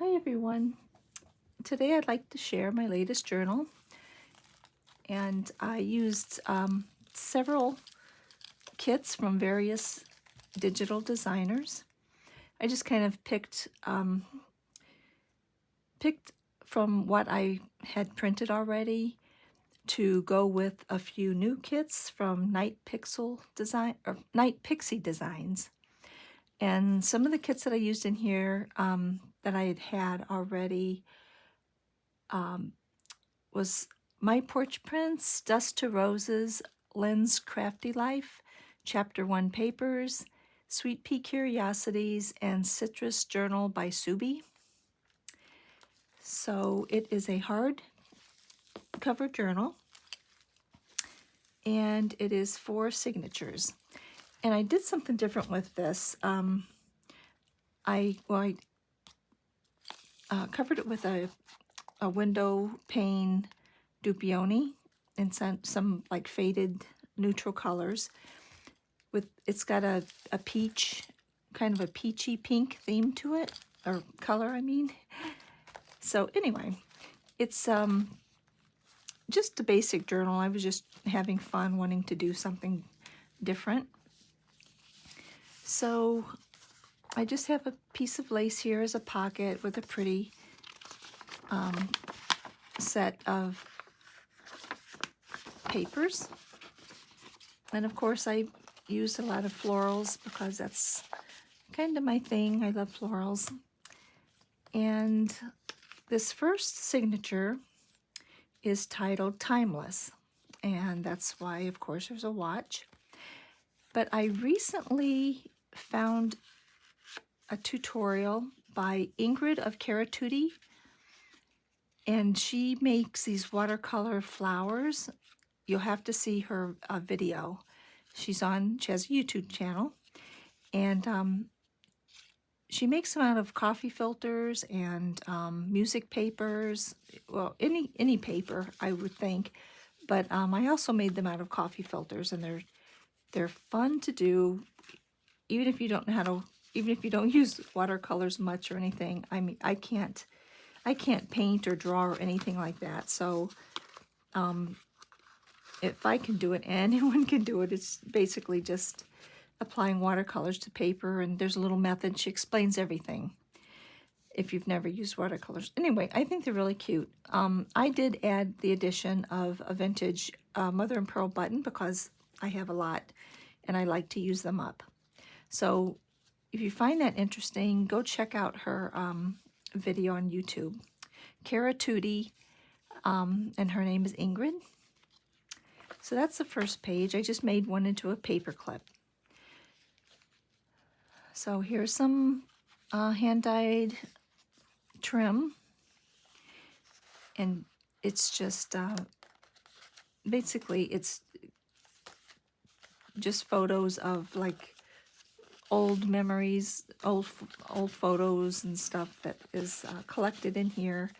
Hi everyone. Today I'd like to share my latest journal, and I used several kits from various digital designers. I just kind of picked from what I had printed already to go with a few new kits from NightPixieDesigns. And some of the kits that I used in here that I had already was MyPorchPrints, Dusttoroses, lenscraftylife, chapteronepapers, SweetPeaCuriosities, and Citrus Journal by Subi. So it is a hard cover journal, and it is 4 signatures. And I did something different with this. I covered it with a window pane Dupioni in some like faded neutral colors. It's got a peach, kind of a peachy pink theme to it, or color I mean. So anyway, it's just a basic journal. I was just having fun, wanting to do something different. So I just have a piece of lace here as a pocket with a pretty set of papers. And of course I used a lot of florals because that's kind of my thing. I love florals. And this first signature is titled Timeless. And that's why, of course, there's a watch. But I recently found a tutorial by Ingrid of Karatootie, and she makes these watercolor flowers. You'll have to see her video. She has a YouTube channel, and she makes them out of coffee filters and music papers. Well, any paper, I would think. But I also made them out of coffee filters, and they're fun to do, even if you don't know how to. Even if you don't use watercolors much or anything. I mean, I can't paint or draw or anything like that. So if I can do it, anyone can do it. It's basically just applying watercolors to paper, and there's a little method. She explains everything if you've never used watercolors. Anyway, I think they're really cute. I did add the addition of a vintage mother and pearl button because I have a lot and I like to use them up. So if you find that interesting, go check out her video on YouTube. Karatootie, and her name is Ingrid. So that's the first page. I just made one into a paper clip. So here's some hand-dyed trim, and it's just basically it's just photos of like old memories, old photos and stuff that is collected in here.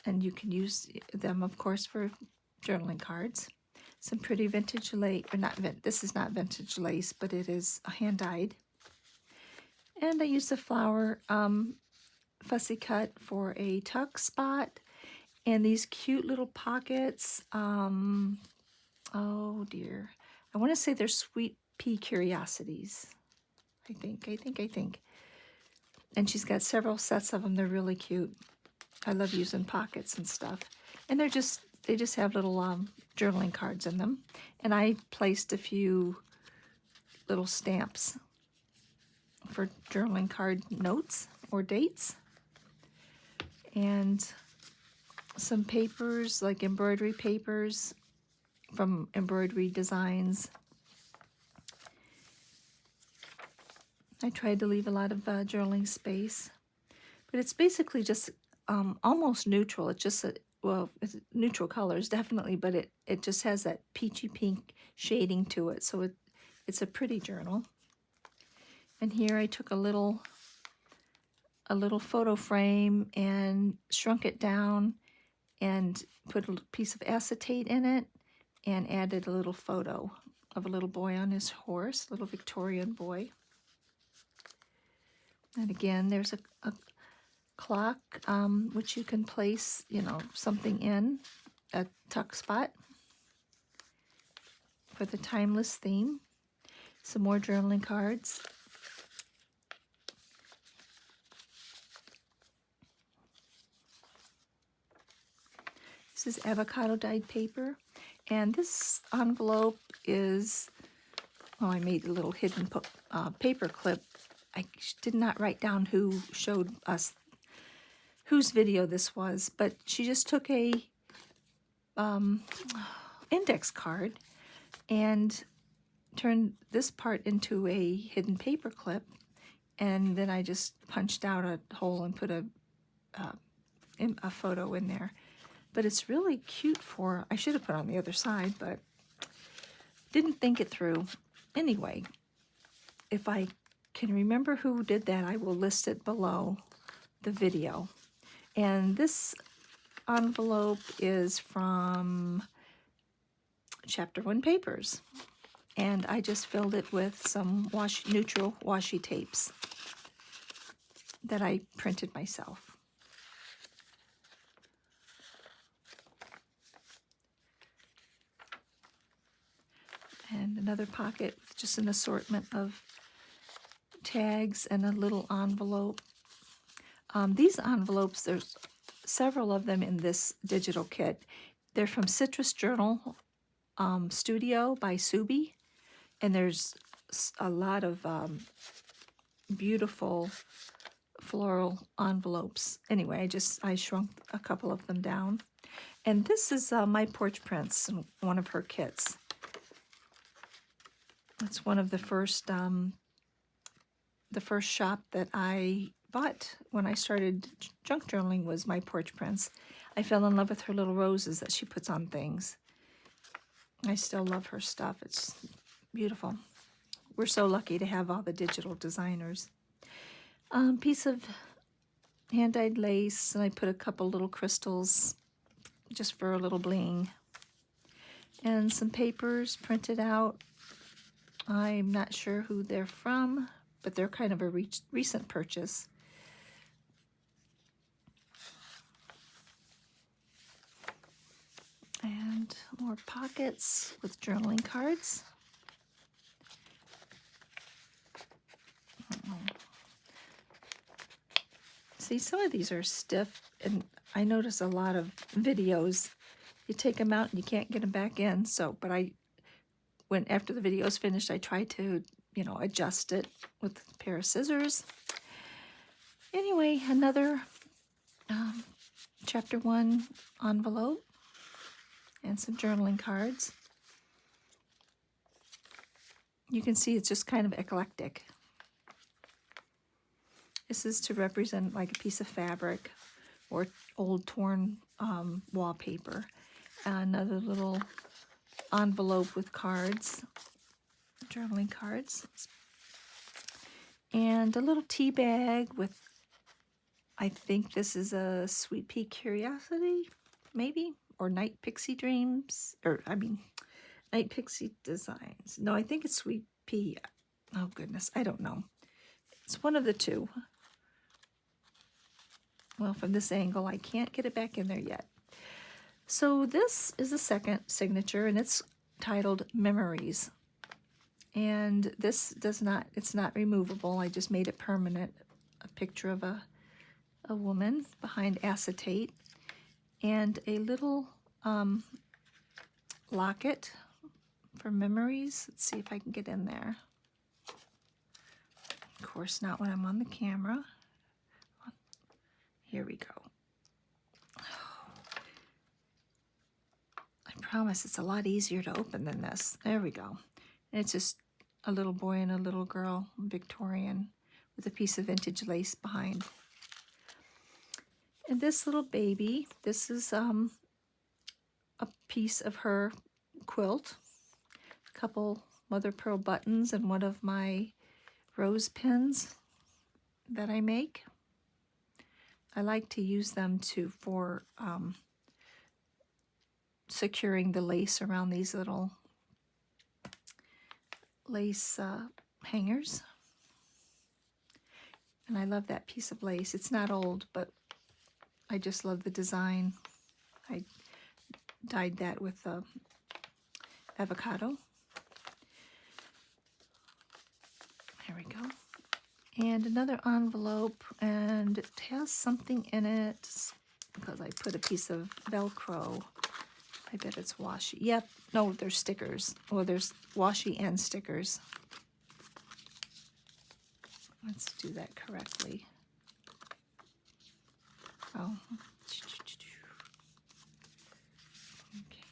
And you can use them, of course, for journaling cards. Some pretty vintage lace, or not, this is not vintage lace, but it is hand-dyed. And I used a flower fussy cut for a tuck spot. And these cute little pockets, oh dear. I want to say they're SweetPeaCuriosities. I think. And she's got several sets of them. They're really cute. I love using pockets and stuff. And they just have little journaling cards in them. And I placed a few little stamps for journaling card notes or dates. And some papers, like embroidery papers from Embroidery Designs. I tried to leave a lot of journaling space. But it's basically just almost neutral. It's just it's neutral colors, definitely, but it just has that peachy pink shading to it. So it's a pretty journal. And here I took a little photo frame and shrunk it down and put a piece of acetate in it and added a little photo of a little boy on his horse, little Victorian boy. And again, there's a clock, which you can place, you know, something in, a tuck spot for the timeless theme. Some more journaling cards. This is avocado dyed paper, and this envelope is, well, I made a little hidden paper clip. I did not write down who showed us whose video this was, but she just took a index card and turned this part into a hidden paper clip, and then I just punched out a hole and put a photo in there. But it's really cute for, I should have put on the other side, but didn't think it through. Anyway, if I can remember who did that, I will list it below the video. And this envelope is from chapteronepapers. And I just filled it with some neutral washi tapes that I printed myself. And another pocket with just an assortment of tags and a little envelope. These envelopes, there's several of them in this digital kit. They're from citrusjournalstudio by Subi, and there's a lot of beautiful floral envelopes. Anyway, I shrunk a couple of them down. And this is MyPorchPrints, one of her kits. It's one of the first shop that I bought when I started junk journaling was MyPorchPrints. I fell in love with her little roses that she puts on things. I still love her stuff. It's beautiful. We're so lucky to have all the digital designers. Piece of hand-dyed lace, and I put a couple little crystals just for a little bling. And some papers printed out. I'm not sure who they're from, but they're kind of a recent purchase. And more pockets with journaling cards. See, some of these are stiff, and I notice a lot of videos, you take them out and you can't get them back in. So, but after the video is finished, I try to, you know, adjust it with a pair of scissors. Anyway, another chapter 1 envelope and some journaling cards. You can see it's just kind of eclectic. This is to represent like a piece of fabric or old torn wallpaper. Another little envelope with cards, journaling cards. And a little tea bag with, I think this is a SweetPeaCuriosity, maybe, or NightPixieDreams, or I mean, NightPixieDesigns. No, I think it's Sweet Pea. Oh goodness, I don't know. It's one of the two. Well, from this angle, I can't get it back in there yet. So this is the second signature, and it's titled Memories. And this it's not removable. I just made it permanent. A picture of a woman behind acetate, and a little locket for memories. Let's see if I can get in there. Of course, not when I'm on the camera. Here we go. I promise it's a lot easier to open than this. There we go. And it's just a little boy and a little girl, Victorian, with a piece of vintage lace behind. And this little baby, this is a piece of her quilt, a couple mother of pearl buttons, and one of my rose pins that I make. I like to use them for securing the lace around these little lace hangers. And I love that piece of lace. It's not old, but I just love the design. I dyed that with avocado. There we go. And another envelope, and it has something in it because I put a piece of Velcro. I bet it's washi. Yep, no, there's stickers. Well, there's washi and stickers. Let's do that correctly. Oh. Okay.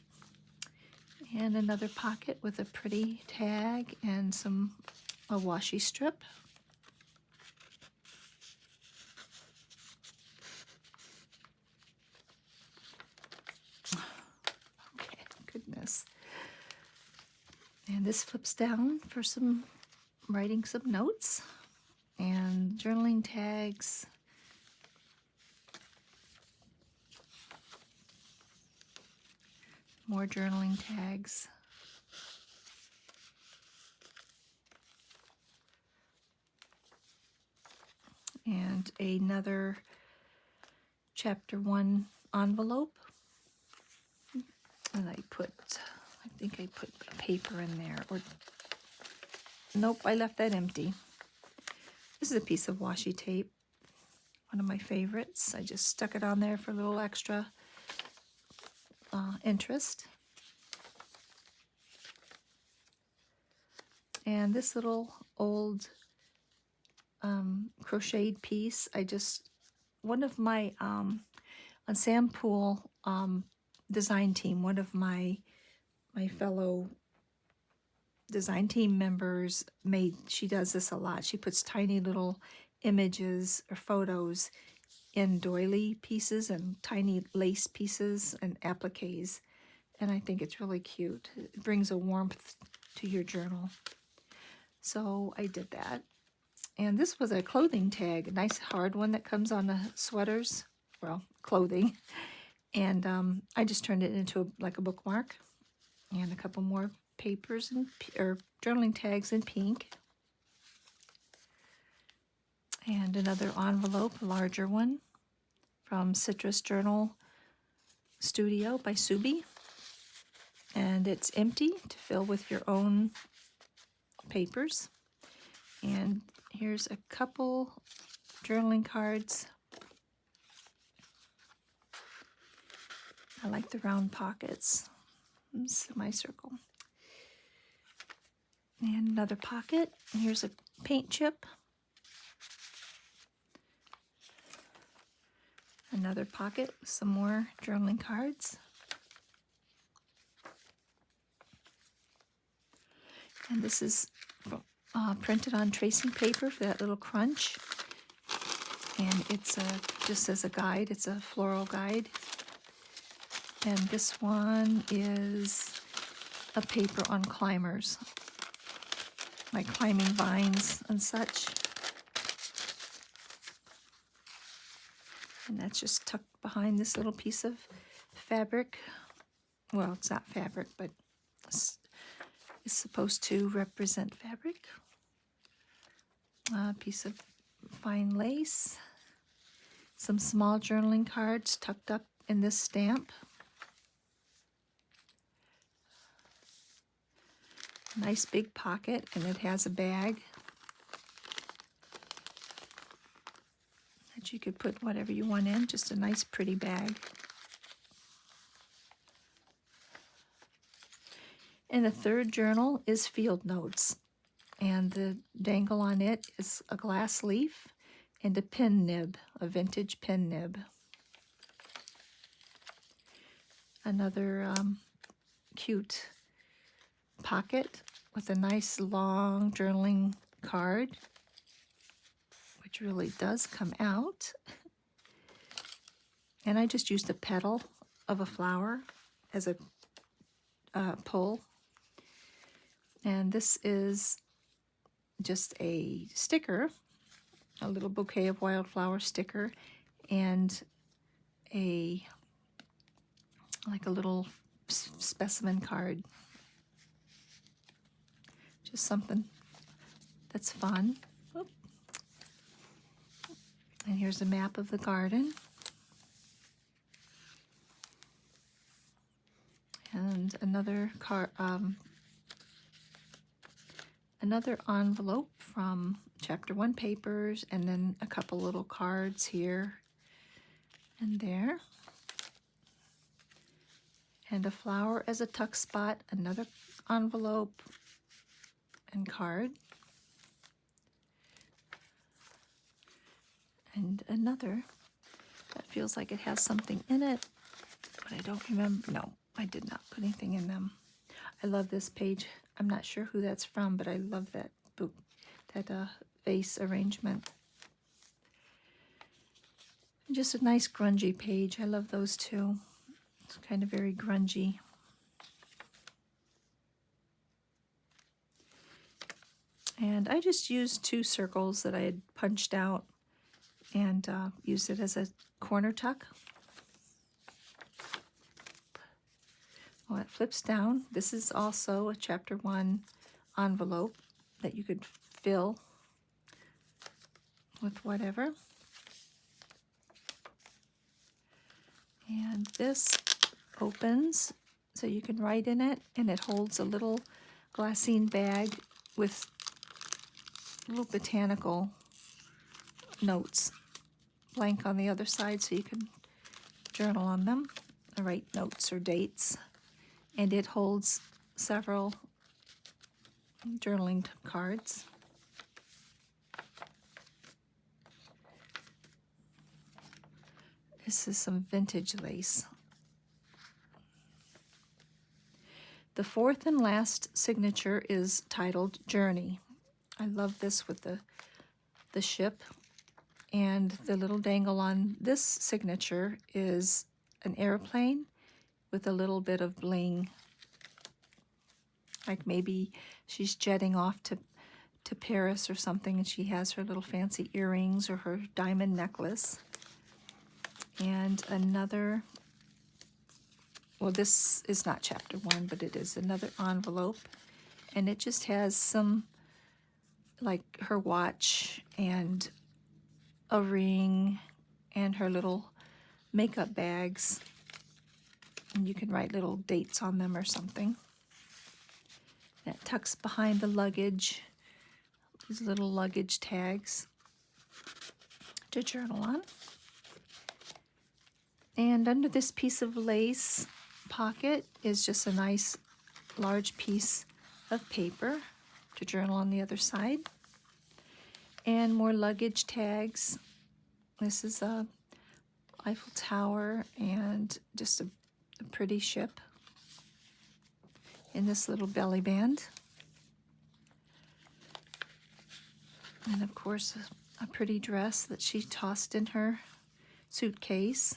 And another pocket with a pretty tag and a washi strip. Okay, goodness. And this flips down for writing some notes and journaling tags. More journaling tags. And another chapter 1 envelope. And I think I put paper in there. Or nope, I left that empty. This is a piece of washi tape. One of my favorites. I just stuck it on there for a little extra interest. And this little old crocheted piece, one of my, on Sam Pool design team, one of my fellow design team members she does this a lot. She puts tiny little images or photos in doily pieces and tiny lace pieces and appliques, and I think it's really cute. It brings a warmth to your journal. So I did that. And this was a clothing tag, a nice hard one that comes on the sweaters, well, clothing. And I just turned it into like a bookmark. And a couple more papers or journaling tags in pink. And another envelope, a larger one, from CitrusJournalstudio by Subi. And it's empty to fill with your own papers. And here's a couple journaling cards. I like the round pockets. Semicircle. And another pocket. Here's a paint chip. Another pocket with some more journaling cards. And this is printed on tracing paper for that little crunch. And it's just as a guide, it's a floral guide. And this one is a paper on climbers, like climbing vines and such. And that's just tucked behind this little piece of fabric. Well, it's not fabric, but it's supposed to represent fabric. A piece of fine lace. Some small journaling cards tucked up in this stamp. Nice big pocket, and it has a bag that you could put whatever you want in. Just a nice pretty bag. And the third journal is field notes, and the dangle on it is a glass leaf and a pen nib, a vintage pen nib. Another cute pocket with a nice long journaling card, which really does come out. And I just used a petal of a flower as a pull. And this is just a sticker, a little bouquet of wildflower sticker, and like a little specimen card. Just something that's fun. Oop. And here's a map of the garden. And another another envelope from Chapter 1 papers, and then a couple little cards here and there. And a flower as a tuck spot, another envelope and card. And another that feels like it has something in it, but I don't remember. No, I did not put anything in them. I love this page. I'm not sure who that's from, but I love that book, that vase arrangement. And just a nice grungy page. I love those too. It's kind of very grungy. And I just used 2 circles that I had punched out and used it as a corner tuck. Well, it flips down. This is also a Chapter 1 envelope that you could fill with whatever. And this opens so you can write in it, and it holds a little glassine bag with little botanical notes, blank on the other side, so you can journal on them, or write notes or dates. And it holds several journaling cards. This is some vintage lace. The 4th and last signature is titled Journey. I love this with the ship, and the little dangle on this signature is an airplane with a little bit of bling. Like maybe she's jetting off to Paris or something, and she has her little fancy earrings or her diamond necklace. And another, well, this is not Chapter 1, but it is another envelope, and it just has some, like her watch and a ring and her little makeup bags, and you can write little dates on them or something. That tucks behind the luggage, these little luggage tags to journal on. And under this piece of lace pocket is just a nice large piece of paper to journal on the other side. And more luggage tags. This is a Eiffel Tower and just a pretty ship in this little belly band. And of course a pretty dress that she tossed in her suitcase.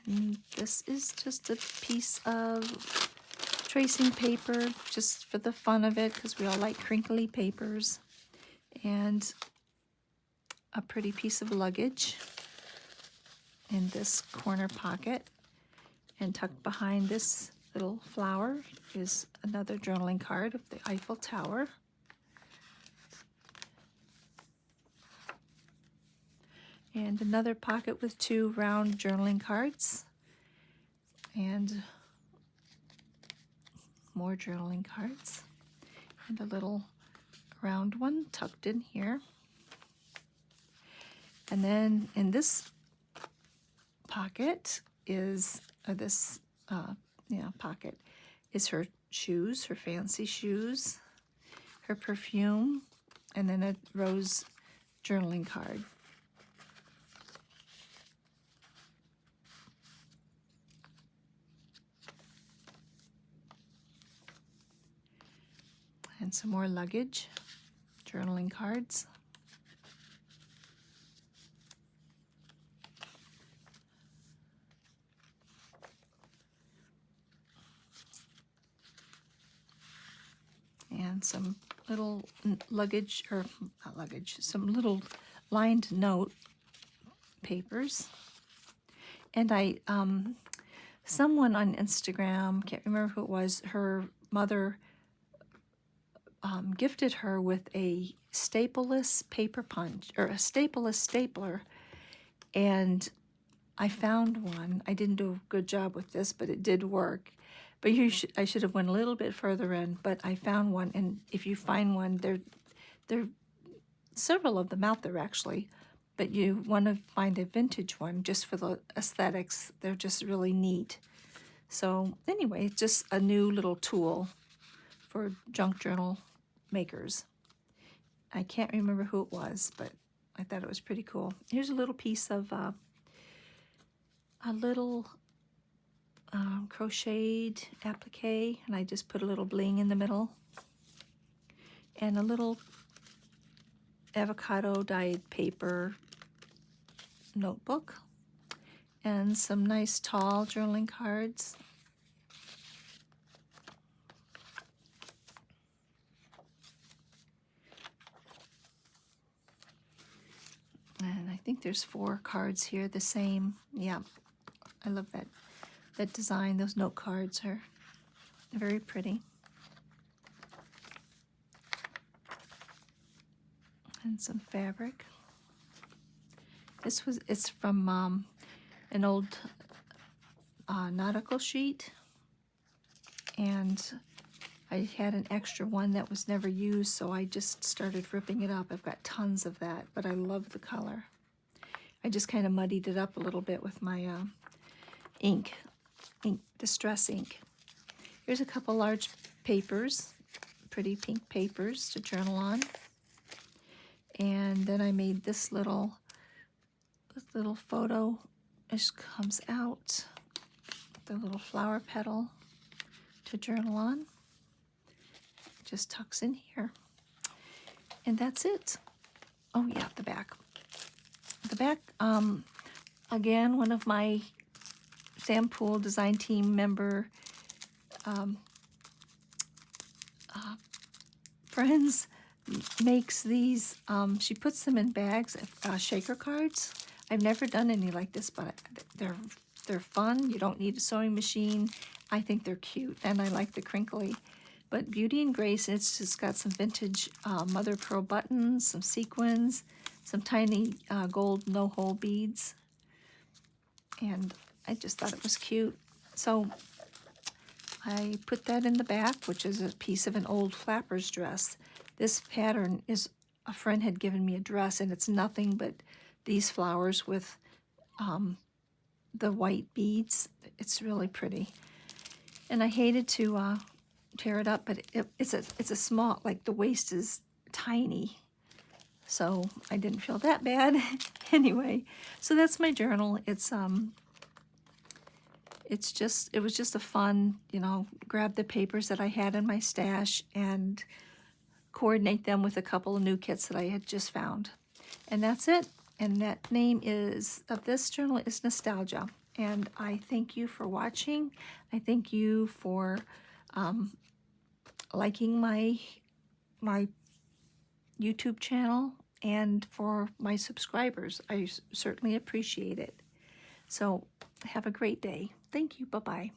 And this is just a piece of tracing paper, just for the fun of it, because we all like crinkly papers. And a pretty piece of luggage in this corner pocket. And tucked behind this little flower is another journaling card of the Eiffel Tower. And another pocket with 2 round journaling cards. And more journaling cards. And a little round one tucked in here. And then in this pocket is, pocket is her shoes, her fancy shoes, her perfume, and then a rose journaling card. And some more luggage, journaling cards. And some little luggage, or not luggage, some little lined note papers. And I, someone on Instagram, can't remember who it was, her mother gifted her with a stapleless paper punch, or a stapleless stapler, and I found one. I didn't do a good job with this, but it did work. But I should have went a little bit further in, but I found one, and if you find one, there are several of them out there actually, but you want to find a vintage one just for the aesthetics. They're just really neat. So anyway, just a new little tool for junk journal makers. I can't remember who it was, but I thought it was pretty cool. Here's a little piece of a little crocheted applique, and I just put a little bling in the middle, and a little avocado dyed paper notebook, and some nice tall journaling cards. And I think there's 4 cards here, the same. Yeah, I love that design. Those note cards are very pretty. And some fabric. It's from an old nautical sheet, and I had an extra one that was never used, so I just started ripping it up. I've got tons of that, but I love the color. I just kind of muddied it up a little bit with my ink, distress ink. Here's a couple large papers, pretty pink papers to journal on. And then I made this little photo. It comes out, the little flower petal to journal on. Just tucks in here. And that's it. Oh yeah, the back. The back, again, one of my Sam Poole design team member friends makes these. She puts them in bags of shaker cards. I've never done any like this, but they're fun. You don't need a sewing machine. I think they're cute, and I like the crinkly. But Beauty and Grace, it's just got some vintage mother of pearl buttons, some sequins, some tiny gold no-hole beads, and I just thought it was cute. So I put that in the back, which is a piece of an old flapper's dress. This pattern is, a friend had given me a dress, and it's nothing but these flowers with the white beads. It's really pretty. And I hated to tear it up, but it's a small, like the waist is tiny, so I didn't feel that bad. Anyway, so that's my journal. It was just a fun, grab the papers that I had in my stash and coordinate them with a couple of new kits that I had just found. And that's it. And that name of this journal is Nostalgia. And I thank you for watching. I thank you for liking my YouTube channel, and for my subscribers. I certainly appreciate it. So have a great day. Thank you. Bye-bye.